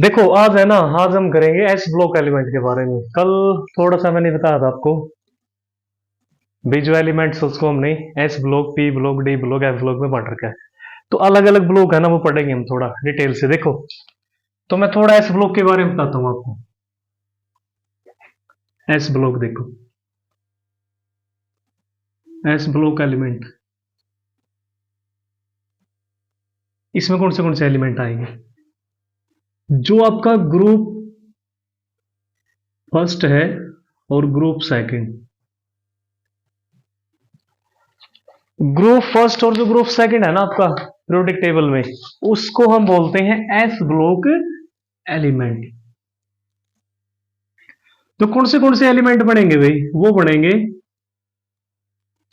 देखो आज है ना, आज हम करेंगे एस ब्लॉक एलिमेंट के बारे में। कल थोड़ा सा मैंने बताया था आपको, बीजो एलिमेंट्स उसको हमने S block, P block, D block, F block में बांट रखा है। तो अलग अलग ब्लॉक है ना, वो पढ़ेंगे हम थोड़ा डिटेल से। देखो, तो मैं थोड़ा एस ब्लॉक के बारे में बताता हूँ आपको। एस ब्लॉक देखो, एस ब्लॉक एलिमेंट, इसमें कौन से एलिमेंट आएंगे? जो आपका ग्रुप फर्स्ट है और ग्रुप सेकंड, ग्रुप फर्स्ट और जो ग्रुप सेकंड है ना आपका पीरियोडिक टेबल में, उसको हम बोलते हैं एस ब्लॉक एलिमेंट। तो कौन से एलिमेंट बनेंगे भाई? वो बनेंगे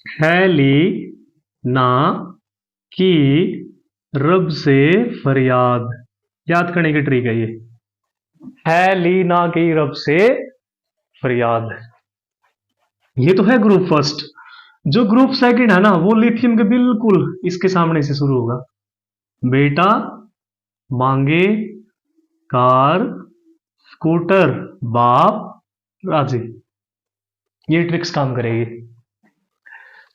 हैली ना की रब से फरियाद। याद करने की ट्रिक है ये, हैली ना की रब से फरियाद। ये तो है ग्रुप फर्स्ट। जो ग्रुप सेकंड है ना, वो लिथियम के बिल्कुल इसके सामने से शुरू होगा। बेटा मांगे कार स्कूटर बाप राजी। ये ट्रिक्स काम करेगी।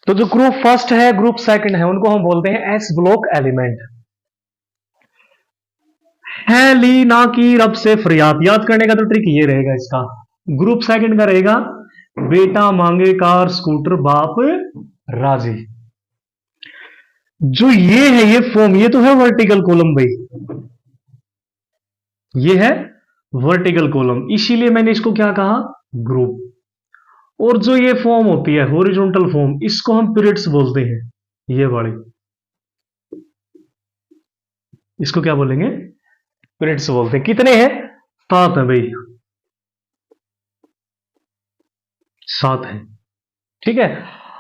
तो जो ग्रुप फर्स्ट है, ग्रुप सेकंड है, उनको हम बोलते हैं एस ब्लॉक एलिमेंट। है ली ना की रब से फरियाद, याद करने का तो ट्रिक ये रहेगा इसका। ग्रुप सेकंड का रहेगा बेटा मांगे कार स्कूटर बाप राजी। जो ये है, ये फॉर्म, ये तो है वर्टिकल कॉलम भाई, ये है वर्टिकल कॉलम, इसीलिए मैंने इसको क्या कहा? ग्रुप। और जो ये फॉर्म होती है हॉरिजॉन्टल फॉर्म, इसको हम पीरियड्स बोलते हैं। ये वाली, इसको क्या बोलेंगे? पीरियड्स बोलते हैं। कितने हैं? 7 है भाई, 7 है। ठीक है।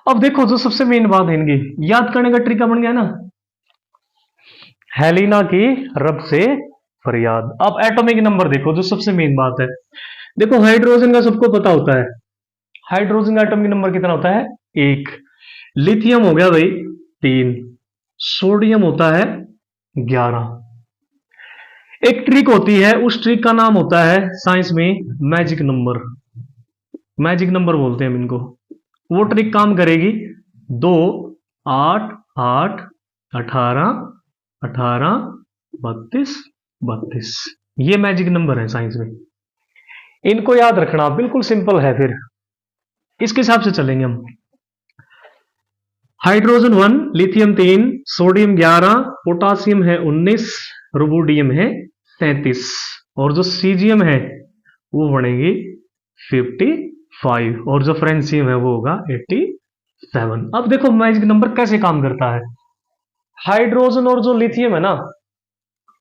अब देखो, जो सबसे मेन बात है इनकी याद करने का तरीका बन गया ना, हेलिना की रब से फरियाद। अब एटॉमिक नंबर देखो, जो सबसे मेन बात है। देखो, हाइड्रोजन का सबको पता होता है, हाइड्रोजन का एटॉमिक नंबर कितना होता है? 1। लिथियम हो गया भाई 3, सोडियम होता है 11। एक ट्रिक होती है, उस ट्रिक का नाम होता है साइंस में मैजिक नंबर। मैजिक नंबर बोलते हैं हम इनको। वो ट्रिक काम करेगी 2, 8, 8, 18, 18, 32, 32। ये मैजिक नंबर है साइंस में, इनको याद रखना बिल्कुल सिंपल है। फिर इसके हिसाब से चलेंगे हम। हाइड्रोजन 1, लिथियम 3, सोडियम 11, पोटासियम है 19, रुबोडियम है 33, और जो सीजियम है वो बनेगी 55, और जो फ्रेंसियम है वो होगा 87। अब देखो मैजिक नंबर कैसे काम करता है। हाइड्रोजन और जो लिथियम है ना,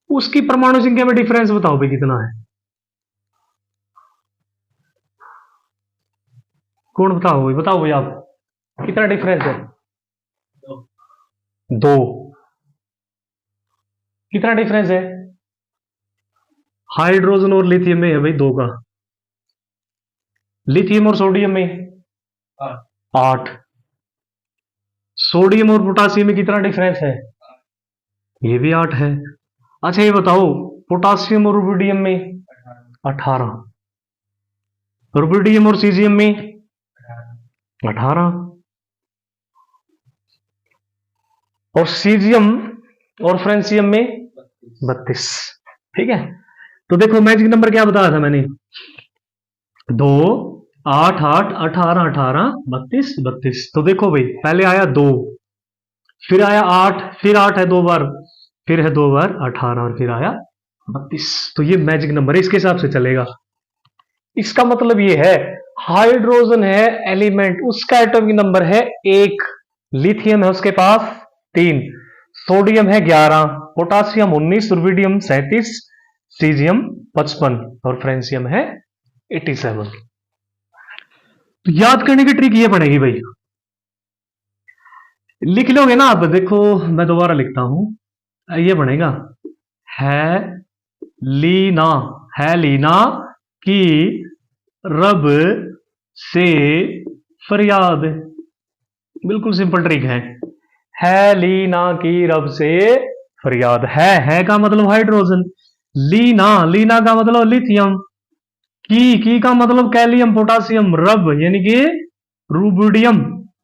उसकी परमाणु संख्या में डिफरेंस बताओ भाई कितना है? कौन बताओ भाई, बताओ भाई आप, कितना डिफरेंस है? 2। कितना डिफरेंस है हाइड्रोजन और लिथियम में? है भाई 2 का। लिथियम और सोडियम में 8। सोडियम और पोटासियम में कितना डिफरेंस है? ये भी 8 है। अच्छा ये बताओ, पोटासियम और रुबिडियम में 18, रुबिडियम और सीजियम में 18, और सीजियम और फ्रेंसियम में 32। ठीक है। तो देखो मैजिक नंबर क्या बताया था मैंने? 2, 8, 8, 18, 18, 32, 32। तो देखो भाई, पहले आया 2, फिर आया 8, फिर 8 है 2 बार, फिर है 2 बार 18, और फिर आया 32। तो ये मैजिक नंबर है, इसके हिसाब से चलेगा। इसका मतलब ये है, हाइड्रोजन है एलिमेंट, उसका एटॉमिक नंबर है 1, लिथियम है उसके पास 3, सोडियम है 11, पोटासियम 19, रुबिडियम 37, सीजियम 55, और फ्रेंसियम है 87। तो याद करने की ट्रिक ये पड़ेगी भाई, लिख लोगे ना आप? देखो मैं दोबारा लिखता हूं, ये बनेगा है लीना, है लीना की रब से फरियाद। बिल्कुल सिंपल ट्रिक है लीना की रब से फरियाद। है का मतलब हाइड्रोजन, लीना, लीना का मतलब लिथियम। की का मतलब कैलियम पोटासियम। रब यानी कि रूबिडियम।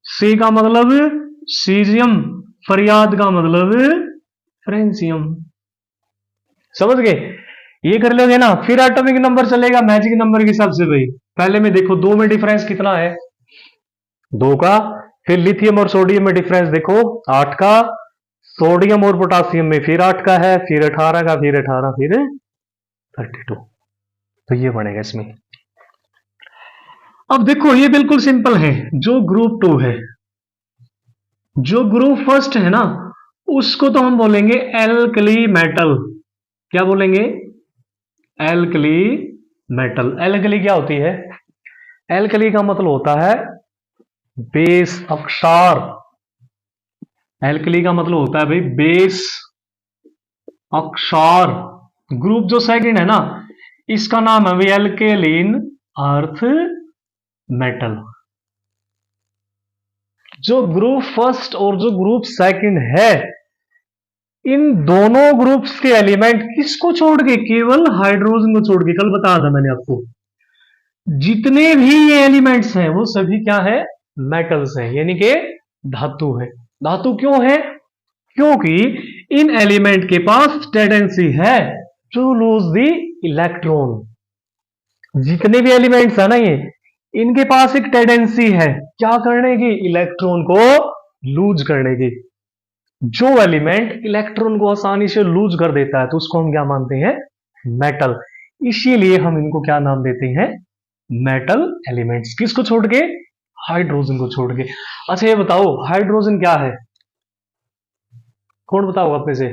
से का मतलब सीजियम। फरियाद का मतलब फ्रेंसियम। समझ गए? ये कर लोगे ना, फिर एटॉमिक नंबर चलेगा मैजिक नंबर के हिसाब से भाई। पहले में देखो दो में डिफरेंस कितना है, दो का। फिर लिथियम और सोडियम में डिफरेंस देखो 8 का। सोडियम और पोटासियम में फिर 8 का है, फिर 18 का, फिर 18, फिर 32। तो ये बनेगा इसमें। अब देखो ये बिल्कुल सिंपल है। जो ग्रुप 2 है, जो ग्रुप फर्स्ट है ना, उसको तो हम बोलेंगे एल्कली मेटल। क्या बोलेंगे? Alkali metal. एल्कली क्या होती है? एल्कली का मतलब होता है बेस अक्षार। एल्कली का मतलब होता है भाई बेस अक्षार। ग्रुप जो सेकंड है ना, इसका नाम है भाई एल्केलिन अर्थ मेटल। जो ग्रुप फर्स्ट और जो ग्रुप सेकंड है, इन दोनों ग्रुप्स के एलिमेंट किसको छोड़ के? केवल हाइड्रोजन को छोड़ के। कल बताया था मैंने आपको, जितने भी ये एलिमेंट्स हैं वो सभी क्या है? मेटल्स हैं, यानी कि धातु है। धातु क्यों है? क्योंकि इन एलिमेंट के पास टेंडेंसी है टू लूज द इलेक्ट्रॉन। जितने भी एलिमेंट्स है ना ये, इनके पास एक टेंडेंसी है क्या करने की? इलेक्ट्रॉन को लूज करने की। जो एलिमेंट इलेक्ट्रॉन को आसानी से लूज कर देता है तो उसको हम क्या मानते हैं? मेटल। इसीलिए हम इनको क्या नाम देते हैं? Metal elements. किसको छोड़ के? हाइड्रोजन को छोड़ के। अच्छा ये बताओ हाइड्रोजन क्या है? कौन बताओ अपने से?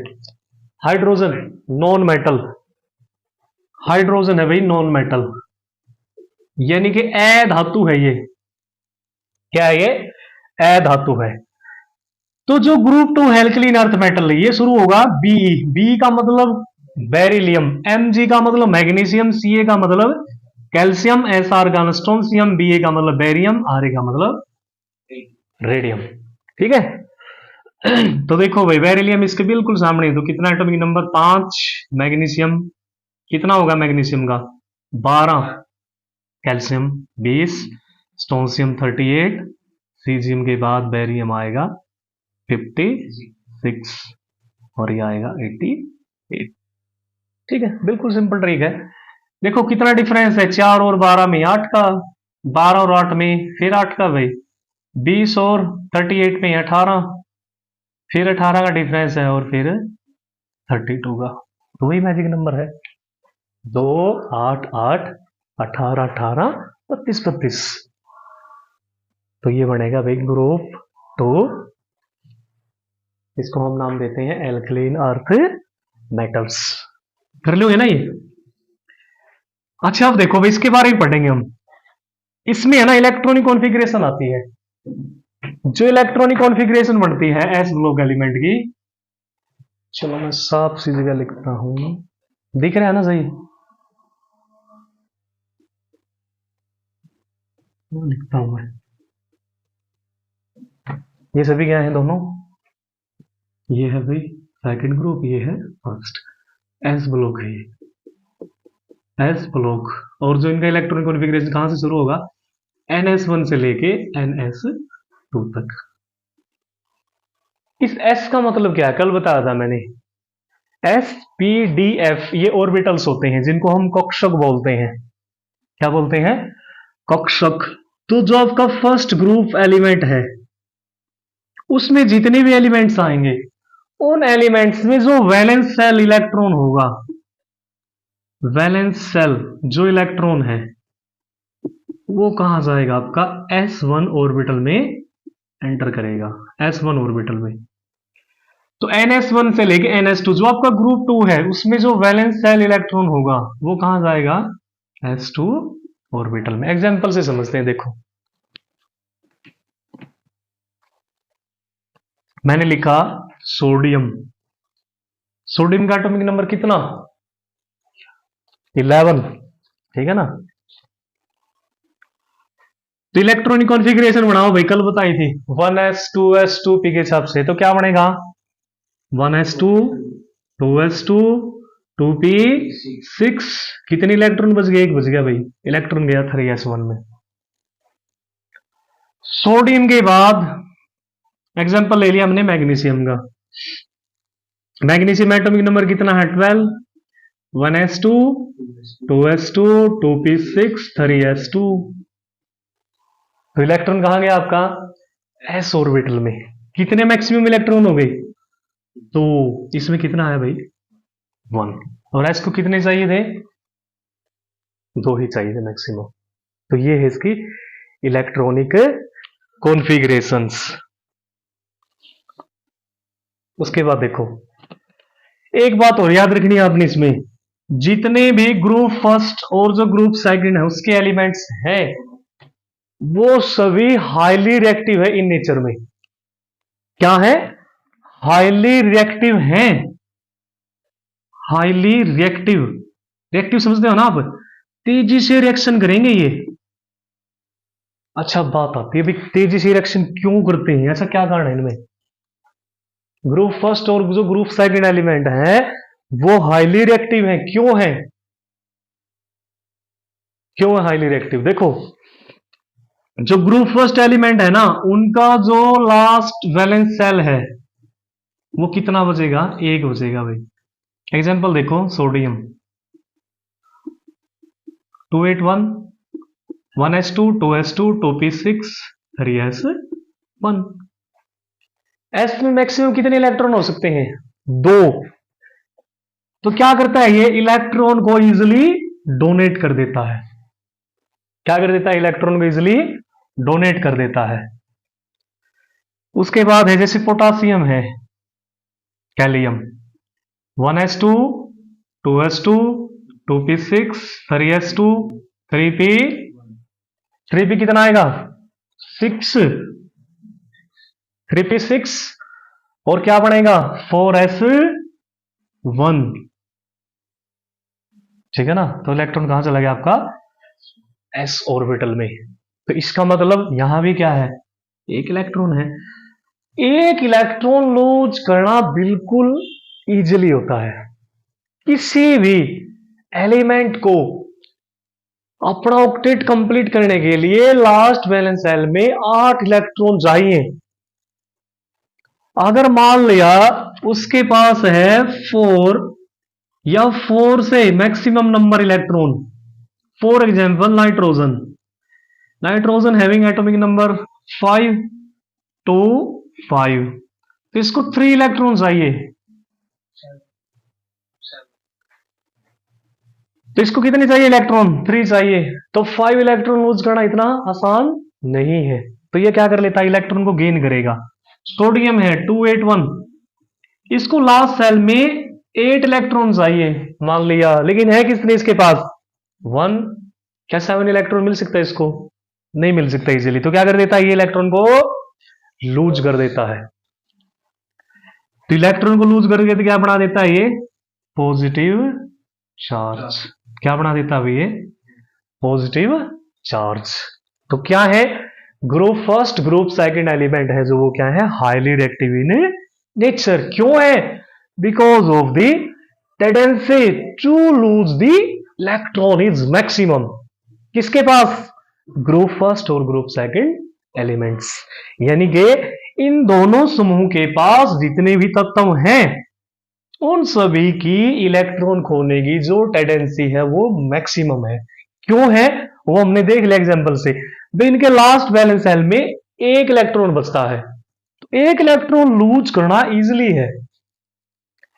Hydrogen non metal. हाइड्रोजन है भाई नॉन मेटल, यानी कि अधातु है ये। क्या है ये? अधातु है। तो जो ग्रुप 2 एल्कलीन अर्थ मेटल ये शुरू होगा बी। बी का मतलब बेरिलियम। Mg का मतलब मैग्नीशियम। Ca का मतलब कैल्शियम। Sr का स्ट्रोंशियम। Ba का मतलब बेरियम। Ra का मतलब रेडियम। ठीक है। तो देखो भाई बेरिलियम इसके बिल्कुल सामने, तो कितना एटॉमिक नंबर? 5। मैग्नीशियम कितना होगा? मैग्नीशियम का 12। कैल्शियम 20। स्ट्रोंशियम 38। सीजियम के बाद बेरियम आएगा 56 और ये आएगा 88। ठीक है, बिल्कुल सिंपल ट्रिक है। देखो कितना डिफरेंस है, 4 और 12 में 8 का, 12 और 8 में फिर 8 का भाई, 20 और 38 में 18, फिर 18 का डिफरेंस है और फिर 32 का। तो वही मैजिक नंबर है 2 8 8 18 18 32 32। तो ये बनेगा भाई ग्रुप 2। इसको हम नाम देते हैं एल्कलीन अर्थ मेटल्स। कर लोगे ना ये? अच्छा अब देखो भाई इसके बारे में पढ़ेंगे हम। इसमें है ना इलेक्ट्रॉनिक कॉन्फ़िगरेशन आती है। जो इलेक्ट्रॉनिक कॉन्फ़िगरेशन बनती है एस ब्लॉक एलिमेंट की, चलो मैं साफ सी जगह लिखता हूं, दिख रहा है ना सही? लिखता हूं मैं। ये सभी क्या है दोनों? ये है भाई सेकंड ग्रुप, ये है फर्स्ट। एस ब्लॉक है ये, एस ब्लॉक। और जो इनका इलेक्ट्रॉनिक कॉन्फ़िगरेशन कहां से शुरू होगा? NS1 से लेके NS2 तक। इस S का मतलब क्या है? कल बताया था मैंने। SPDF ये ऑर्बिटल्स होते हैं जिनको हम कक्षक बोलते हैं। क्या बोलते हैं? कक्षक। तो जो आपका फर्स्ट ग्रुप एलिमेंट है उसमें जितने भी एलिमेंट्स आएंगे, उन एलिमेंट्स में जो वैलेंस सेल इलेक्ट्रॉन होगा, वैलेंस सेल जो इलेक्ट्रॉन है वो कहां जाएगा? आपका S1 ऑर्बिटल में एंटर करेगा। S1 ऑर्बिटल में। तो NS1 से लेके NS2 जो आपका ग्रुप 2 है उसमें जो वैलेंस सेल इलेक्ट्रॉन होगा वो कहां जाएगा? S2 ऑर्बिटल में। एग्जांपल से समझते हैं। देखो मैंने लिखा सोडियम। सोडियम का एटॉमिक नंबर कितना? 11। ठीक है ना? तो इलेक्ट्रॉनिक कॉन्फ़िगरेशन बनाओ भाई, कल बताई थी 1s2s2p के हिसाब से। तो क्या बनेगा? 1s2 2s2 2p6 कितने इलेक्ट्रॉन बच गए? एक बच गया भाई, इलेक्ट्रॉन गया 3s1 में। सोडियम के बाद एग्जांपल ले लिया हमने मैग्नीशियम का। मैग्नीशियम एटॉमिक नंबर कितना है? 12, 1s2, 2s2, 2p6, 3s2। तो इलेक्ट्रॉन कहां गया आपका? s ऑर्बिटल में। कितने मैक्सिमम इलेक्ट्रॉन हो गए? तो इसमें कितना है भाई? 1। और s को कितने चाहिए थे? 2 ही चाहिए थे मैक्सिमम। तो ये है इसकी इलेक्ट्रॉनिक कॉन्फ़िगरेशंस। उसके बाद देखो, एक बात और याद रखनी है आपने इसमें, जितने भी ग्रुप फर्स्ट और जो ग्रुप सेकंड है उसके एलिमेंट्स हैं वो सभी हाईली रिएक्टिव है इन नेचर में। क्या है? हाईली रिएक्टिव हैं। हाईली रिएक्टिव, रिएक्टिव समझते हो ना आप? तेजी से रिएक्शन करेंगे ये। अच्छा बात आती है भाई, तेजी से रिएक्शन क्यों करते हैं? ऐसा क्या कारण है इनमें? ग्रुप फर्स्ट और जो ग्रुप सेकंड एलिमेंट है वो हाईली रिएक्टिव है। क्यों है? क्यों है हाईली रिएक्टिव? देखो, जो ग्रुप फर्स्ट एलिमेंट है ना उनका जो लास्ट वैलेंस सेल है वो कितना बचेगा? 1 बचेगा भाई। एग्जांपल देखो, sodium 281, 1s2, 2s2, 2p6, 3s1। s में मैक्सिमम कितने इलेक्ट्रॉन हो सकते हैं? 2। तो क्या करता है ये? इलेक्ट्रॉन को इजिली डोनेट कर देता है। क्या कर देता है? इलेक्ट्रॉन को इजिली डोनेट कर देता है। उसके बाद है जैसे पोटासियम है, कैलियम 1s2, 2s2, 2p6, 3s2, 3p, 3p कितना आएगा? 6, 3p6 और क्या बनेगा? 4s1। ठीक है ना? तो इलेक्ट्रॉन कहां चला गया आपका? s ऑर्बिटल में। तो इसका मतलब यहां भी क्या है? एक इलेक्ट्रॉन है। एक इलेक्ट्रॉन लूज करना बिल्कुल इजीली होता है। किसी भी एलिमेंट को अपना ऑक्टेट कंप्लीट करने के लिए लास्ट वैलेंस सेल में 8 इलेक्ट्रॉन चाहिए। अगर मान लिया उसके पास है 4 या 4 से maximum number electron, for example nitrogen, nitrogen having atomic number 5 to 5, तो इसको 3 इलेक्ट्रॉन चाहिए। तो इसको कितने चाहिए इलेक्ट्रॉन? 3 चाहिए। तो 5 इलेक्ट्रॉन लूज करना इतना आसान नहीं है। तो ये क्या कर लेता है? इलेक्ट्रॉन को गेन करेगा। सोडियम है 281, इसको लास्ट सेल में 8 इलेक्ट्रॉन चाहिए मान लिया, लेकिन है किसने इसके पास? 1। क्या 7 इलेक्ट्रॉन मिल सकता है इसको? नहीं मिल सकता इजीली। तो क्या कर देता है? ये इलेक्ट्रॉन को लूज कर देता है। तो इलेक्ट्रॉन को लूज करके तो क्या बना देता है ये? Positive charge. क्या बना देता है ये? Positive charge. तो क्या है? Group first group second element है जो वो क्या है? Highly reactive in nature. क्यों है? Because of the tendency to lose the electron is maximum. किसके पास? ग्रुप फर्स्ट और ग्रुप सेकंड एलिमेंट्स। यानी कि इन दोनों समूह के पास जितने भी तत्व हैं उन सभी की इलेक्ट्रॉन खोने की जो टेंडेंसी है वो मैक्सिमम है। क्यों है वो हमने देख लिया एग्जांपल से। तो इनके लास्ट वैलेंस सेल में 1 इलेक्ट्रॉन बचता है, तो 1 इलेक्ट्रॉन लूज करना इजिली है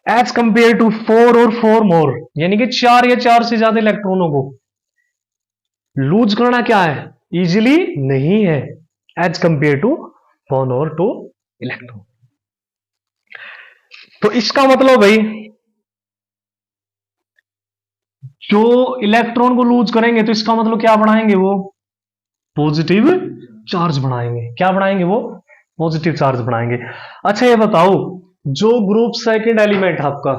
एज कंपेयर टू 4 और 4 मोर, यानी कि 4 या 4 से ज्यादा इलेक्ट्रॉनों को लूज करना क्या है? इजिली नहीं है एज कंपेयर टू 1 और 2 इलेक्ट्रॉन। तो इसका मतलब भाई जो इलेक्ट्रॉन को लूज करेंगे तो इसका मतलब क्या बनाएंगे? वो पॉजिटिव चार्ज बनाएंगे। क्या बनाएंगे? वो पॉजिटिव चार्ज बनाएंगे। अच्छा ये बताओ, जो ग्रुप सेकंड एलिमेंट आपका,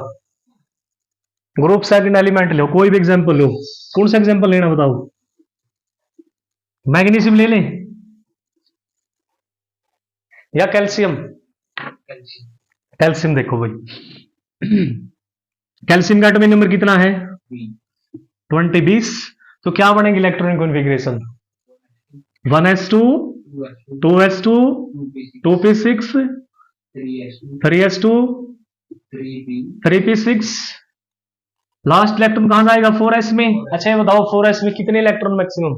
ग्रुप सेकंड एलिमेंट लो, कोई भी एग्जांपल लो, कौन सा एग्जांपल लेना बताओ? मैग्नीशियम ले लें या कैल्शियम? कैल्शियम देखो भाई, कैल्शियम का एटॉमिक नंबर कितना है? 20 तो क्या बनेगी electronic configuration? 1s2 2s2 2p6 3s2 3p6 last electron कहां जाएगा? 4s में। अच्छा ये बताओ 4s में कितने इलेक्ट्रॉन मैक्सिमम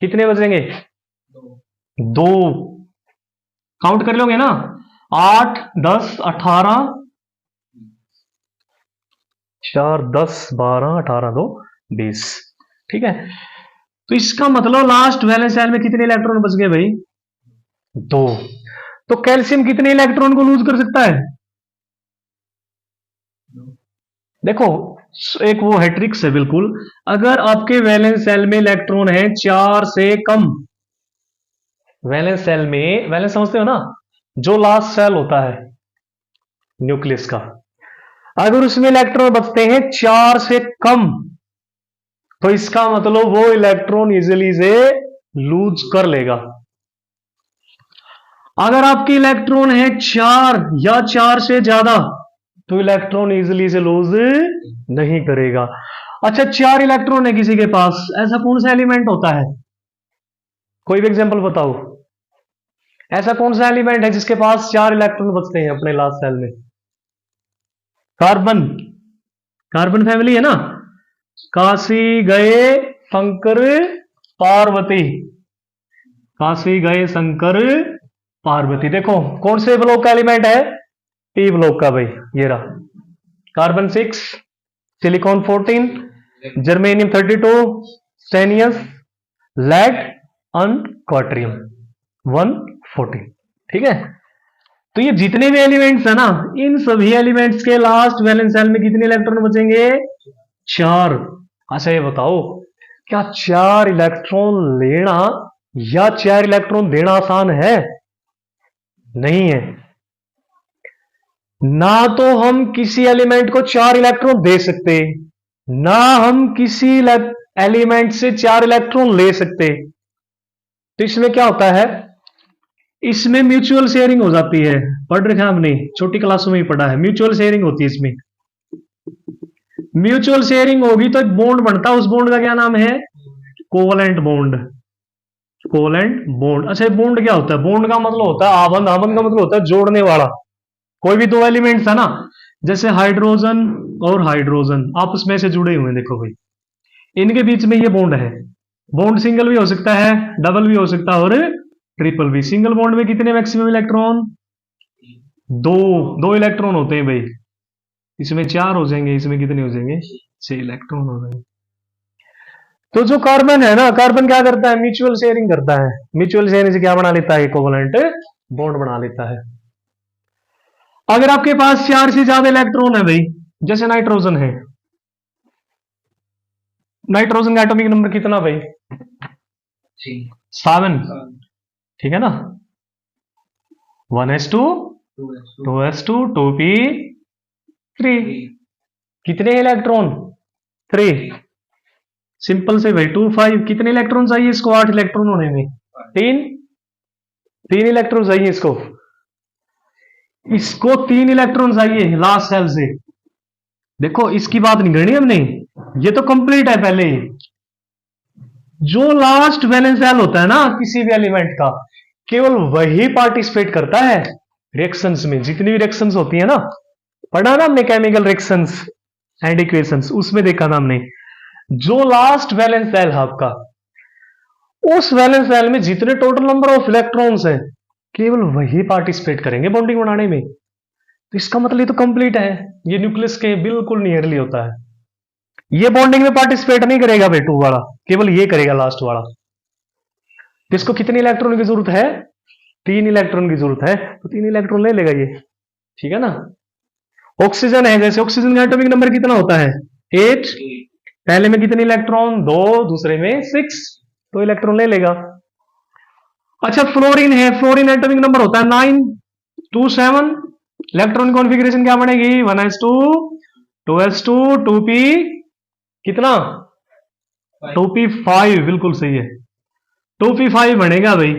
कितने बचेंगे? 2 काउंट कर लोगे ना? 8 10 18 4 10 12 18 2 20 ठीक है। तो इसका मतलब लास्ट वैलेंस शेल में कितने इलेक्ट्रॉन बच गए भाई? 2। तो कैल्शियम कितने इलेक्ट्रॉन को लूज कर सकता है? देखो एक वो है ट्रिक्स है बिल्कुल। अगर आपके वैलेंस शेल में इलेक्ट्रॉन है 4 से कम, वैलेंस शेल में, वैलेंस समझते हो ना, जो लास्ट शेल होता है न्यूक्लियस का, अगर उसमें इलेक्ट्रॉन बचते हैं 4 से कम, तो इसका मतलब वो इलेक्ट्रॉन इजिली से लूज कर लेगा। अगर आपकी इलेक्ट्रॉन है 4 या 4 से ज्यादा, तो इलेक्ट्रॉन इजिली से लूज नहीं करेगा। अच्छा 4 इलेक्ट्रॉन है किसी के पास, ऐसा कौन सा एलिमेंट होता है? कोई भी एग्जांपल बताओ। ऐसा कौन सा एलिमेंट है जिसके पास 4 इलेक्ट्रॉन बचते हैं अपने लास्ट सेल में? कार्बन। कार्बन फैमिली है ना। काशी गए शंकर पार्वती, काशी गए शंकर पार्वती। देखो कौन से ब्लॉक का एलिमेंट है? पी ब्लॉक का भाई, ये रहा। Carbon 6, silicon 14, germanium 32, stannous, lead and क्वाट्रियम 114 ठीक है। तो ये जितने भी एलिमेंट्स है ना, इन सभी एलिमेंट्स के लास्ट वैलेंस शेल में कितने इलेक्ट्रॉन बचेंगे? 4। अच्छा ये बताओ, क्या 4 इलेक्ट्रॉन लेना या 4 इलेक्ट्रॉन देना आसान है? नहीं है। ना तो हम किसी एलिमेंट को 4 इलेक्ट्रॉन दे सकते, ना हम किसी एलिमेंट से 4 इलेक्ट्रॉन ले सकते। तो इसमें क्या होता है? इसमें म्यूचुअल शेयरिंग हो जाती है। पढ़ रखा हमने, छोटी क्लासों में ही पढ़ा है, म्यूचुअल शेयरिंग होती है इसमें। म्यूचुअल शेयरिंग होगी तो एक बॉन्ड बनता है, उस बॉन्ड का क्या नाम है? Covalent bond. Covalent bond. अच्छा बॉन्ड क्या होता है? बॉन्ड का मतलब होता है आबंध, आबंध का मतलब होता है जोड़ने वाला। कोई भी दो एलिमेंट्स है ना, जैसे हाइड्रोजन और हाइड्रोजन आपस में से जुड़े हुए हैं, देखो भाई इनके बीच में ये बॉन्ड है। बॉन्ड सिंगल भी हो सकता है, डबल भी हो सकता है और ट्रिपल भी। सिंगल बॉन्ड में कितने मैक्सिमम इलेक्ट्रॉन? 2। 2 इलेक्ट्रॉन होते हैं भाई। इसमें 4 हो जाएंगे, इसमें कितने हो जाएंगे? 6 इलेक्ट्रॉन हो जाएंगे। तो जो कार्बन है ना, कार्बन क्या करता है? म्यूचुअल शेयरिंग करता है। म्यूचुअल शेयरिंग से क्या बना लेता है? कोवलेंट बॉन्ड बना लेता है। अगर आपके पास 4 से ज्यादा इलेक्ट्रॉन है भाई, जैसे नाइट्रोजन है, नाइट्रोजन का एटॉमिक नंबर कितना भाई? 7 ठीक है ना। 1s2 2s2 2p3 कितने इलेक्ट्रॉन? 3। सिंपल से भाई 2 5 कितने इलेक्ट्रॉन चाहिए इसको? 8 इलेक्ट्रॉन होने में 3 इलेक्ट्रॉन चाहिए इसको। इसको 3 इलेक्ट्रॉन चाहिए लास्ट सेल से। देखो इसकी बात नहीं करनी हमने, ये तो कंप्लीट है पहले ही। जो लास्ट वैलेंस सेल होता है ना किसी भी एलिमेंट का, केवल वही पार्टिसिपेट करता है रिएक्शंस में। जितनी भी रिएक्शंस होती है ना, पढ़ा ना हमने केमिकल रिएक्शंस एंड इक्वेशंस, उसमें देखा था हमने। जो लास्ट वैलेंस सेल है आपका, उस वैलेंस सेल में जितने टोटल नंबर ऑफ इलेक्ट्रॉन्स हैं, केवल वही पार्टिसिपेट करेंगे बॉन्डिंग बनाने में। तो इसका मतलब ये तो कंप्लीट है, ये न्यूक्लियस के बिल्कुल नियरली होता है। ये बॉन्डिंग में पार्टिसिपेट नहीं करेगा भाई 2 वाला, केवल ये करेगा लास्ट वाला। तो इसको कितने इलेक्ट्रॉन की जरूरत है? 3 इलेक्ट्रॉन की जरूरत है, तो 3 इलेक्ट्रॉन ले लेगा ये, ठीक है ना। ऑक्सीजन है, जैसे ऑक्सीजन का एटॉमिक नंबर कितना होता है? 8। पहले में कितने इलेक्ट्रॉन? 2, दूसरे में 6, तो इलेक्ट्रॉन ले लेगा। अच्छा फ्लोरीन है, फ्लोरीन एटॉमिक नंबर होता है 9 2 7। इलेक्ट्रॉन कॉन्फ़िगरेशन क्या बनेगी? 1s2 2s2 2p कितना? 2p5 बिल्कुल सही है, 2p5 बनेगा भाई।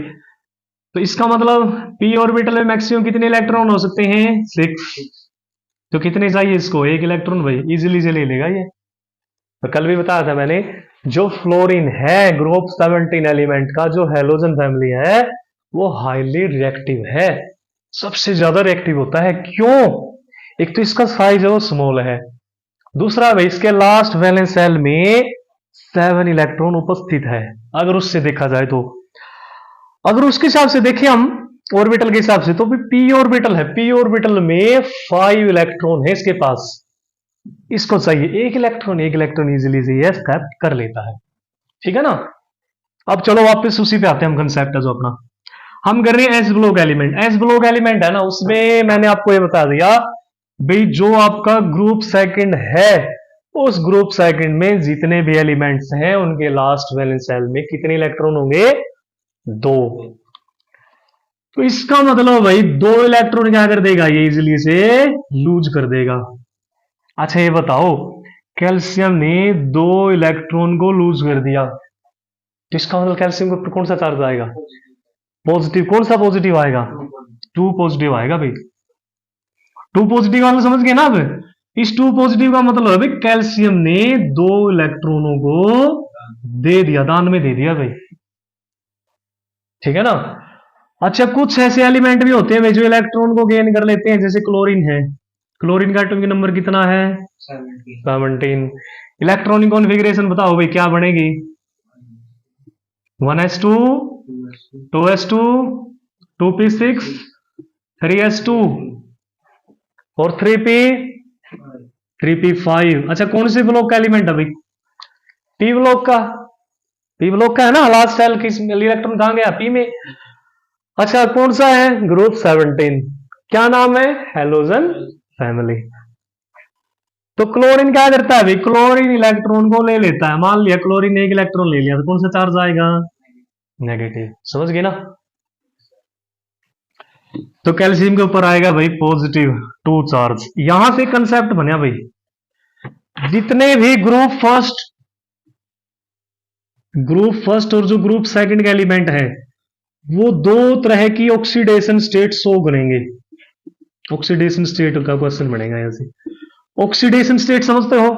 तो इसका मतलब p ऑर्बिटल में मैक्सिमम कितने इलेक्ट्रॉन हो सकते हैं? 6। तो कितने चाहिए इसको, एक इलेक्ट्रॉन भाई, इजीली से ले लेगा ये। तो कल भी बताया था मैंने, जो फ्लोरीन है ग्रुप 17 एलिमेंट का, जो हेलोजन फैमिली है, वो हाईली रिएक्टिव है, सबसे ज्यादा रिएक्टिव होता है। क्यों? एक तो इसका साइज है वो स्मॉल है, दूसरा भाई इसके लास्ट वैलेंस शेल में 7 इलेक्ट्रॉन उपस्थित है। अगर उससे देखा जाए तो, अगर उसके हिसाब से देखें हम ऑर्बिटल के हिसाब से, तो भी पी ऑर्बिटल है, पी ऑर्बिटल में 5 इलेक्ट्रॉन है इसके पास, इसको चाहिए एक इलेक्ट्रॉन, एक इलेक्ट्रॉन इजीली से ये एक्सेप्ट कर लेता है। ठीक है ना। अब चलो वापस उसी पे आते हैं हम, कंसेप्ट है जो अपना हम कर रहे हैं S block element. S block element है ना, उसमें मैंने आपको ये बता दिया भाई, जो आपका ग्रुप सेकंड है, उस ग्रुप सेकंड में जितने भी एलिमेंट्स हैं उनके लास्ट वैलेंस शेल में कितने इलेक्ट्रॉन होंगे, 2। तो इसका मतलब भाई 2 इलेक्ट्रॉन क्या कर देगा ये, इजिली से लूज कर देगा। अच्छा ये बताओ, कैल्शियम ने 2 इलेक्ट्रॉन को लूज कर दिया, तो इसका मतलब कैल्शियम के ऊपर कौन सा चार्ज आएगा, पॉजिटिव। कौन सा पॉजिटिव आएगा, 2 पॉजिटिव आएगा भाई। 2 पॉजिटिव वाला समझ गए ना। अब इस 2 पॉजिटिव का मतलब है भाई, कैल्शियम ने 2 इलेक्ट्रॉनों को दे दिया, दान में दे दिया भाई। ठीक है ना। अच्छा कुछ ऐसे एलिमेंट भी होते हैं भाई जो इलेक्ट्रॉन को गेन कर लेते हैं, जैसे क्लोरीन है। क्लोरीन का एटॉमिक नंबर कितना है, 17। इलेक्ट्रॉनिक कॉन्फ़िगरेशन बताओ भाई क्या बनेगी, 1s2 2s2 2p6 3s2 और 3p5। अच्छा कौन से ब्लॉक का एलिमेंट है भाई, पी ब्लॉक का। पी ब्लॉक का है ना, लास्ट सेल किस इलेक्ट्रॉन कहां गया, पी में। अच्छा कौन सा है, ग्रुप 17, क्या नाम है, हेलोजन फैमिली। तो क्लोरीन क्या करता है भाई, क्लोरीन इलेक्ट्रॉन को ले लेता है। मान लिया क्लोरीन ने एक इलेक्ट्रॉन ले लिया, तो कौन सा चार्ज आएगा, नेगेटिव। समझ गए ना। तो कैल्शियम के ऊपर आएगा भाई पॉजिटिव 2 चार्ज। यहां से कंसेप्ट बना भाई, जितने भी ग्रुप फर्स्ट और जो ग्रुप सेकंड का एलिमेंट है, वो 2 तरह की ऑक्सीडेशन स्टेट शो करेंगे। ऑक्सीडेशन स्टेट का क्वेश्चन बनेगा यहां से। ऑक्सीडेशन स्टेट समझते हो,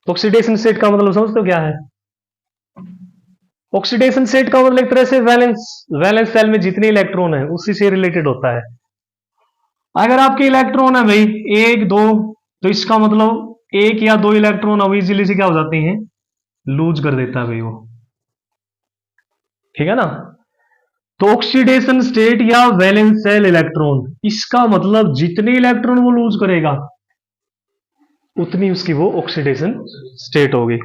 ऑक्सीडेशन स्टेट का मतलब समझते हो क्या है। ऑक्सीडेशन स्टेट का मतलब एक तरह से वैलेंस सेल में जितने इलेक्ट्रॉन है उसी से रिलेटेड होता है। अगर आपके इलेक्ट्रॉन है भाई 1 2, तो इसका मतलब 1 या 2 इलेक्ट्रॉन अब इजीली से क्या हो जाते हैं, लूज कर देता है भाई वो। ठीक है ना। तो ऑक्सीडेशन स्टेट या वैलेंस सेल इलेक्ट्रॉन, इसका मतलब जितने इलेक्ट्रॉन वो लूज करेगा उतनी उसकी वो ऑक्सीडेशन स्टेट होगी।